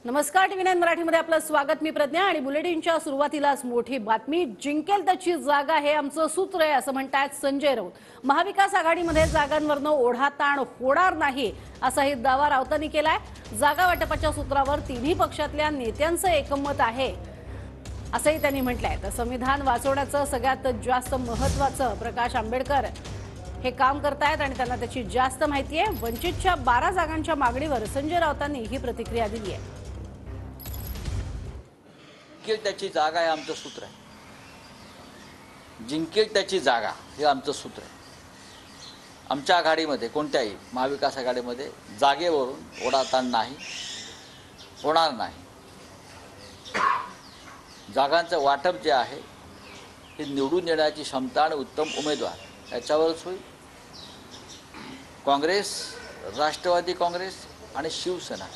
नमस्कार, टीव्ही 9 मराठीमध्ये आपलं स्वागत। मी प्रज्ञा आणि बुलेटिनच्या सुरुवातीलाच मोठी बातमी। जिंकेल त्याची जागा हे आमचं सूत्र आहे असं म्हणतात संजय राऊत। महाविकास आघाडीमध्ये जागांवरनं ओढाताण होणार नाही असाही दावा राऊतांनी केलाय। जागा वाटपाच्या सूत्रावर तिन्ही पक्षातल्या नेत्यांचं एकमत आहे असंही त्यांनी म्हटलंय। तर संविधान वाचवण्याचं सगळ्यात जास्त महत्त्वाचं प्रकाश आंबेडकर हे काम करतायत आणि त्यांना त्याची जास्त माहिती आहे। वंचितच्या 12 जागांच्या मागणीवर संजय राऊतांनी ही प्रतिक्रिया दिली आहे। जिंकेल त्याची जागा हे आमचं सूत्र आहे। जिंकेल त्याची जागा हे आमचं सूत्र आहे। आमच्या आघाडीमध्ये कोणत्याही महाविकास आघाडीमध्ये जागेवरून ओढाताण नाही, होणार नाही। जागांचं वाटप जे आहे हे निवडून येण्याची क्षमता आणि उत्तम उमेदवार याच्यावरच होईल। काँग्रेस, राष्ट्रवादी काँग्रेस आणि शिवसेना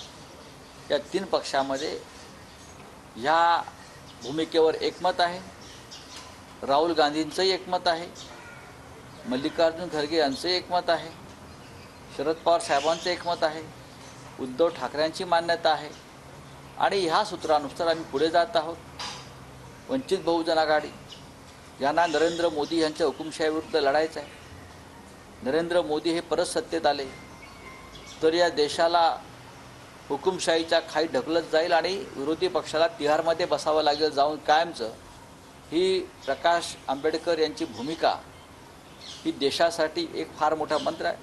या 3 पक्षामध्ये ह्या भूमिकेवर एकमत आहे। राहुल गांधींचंही एकमत आहे, मल्लिकार्जुन खरगे यांचंही एकमत आहे, शरद पवार साहेबांचं एकमत आहे, उद्धव ठाकरेंची मान्यता आहे आणि ह्या सूत्रानुसार आम्ही पुढे जात आहोत। वंचित बहुजन आघाडी यांना नरेंद्र मोदी यांच्या हुकुमशाहीविरुद्ध लढायचं आहे। नरेंद्र मोदी हे परत सत्तेत आले तर या देशाला हुकुमशाहीच्या खाई ढकलत जाईल आणि विरोधी पक्षाला तिहारमध्ये बसावं लागेल जाऊन कायमचं। ही प्रकाश आंबेडकर यांची भूमिका ही देशासाठी एक फार मोठा मंत्र आहे।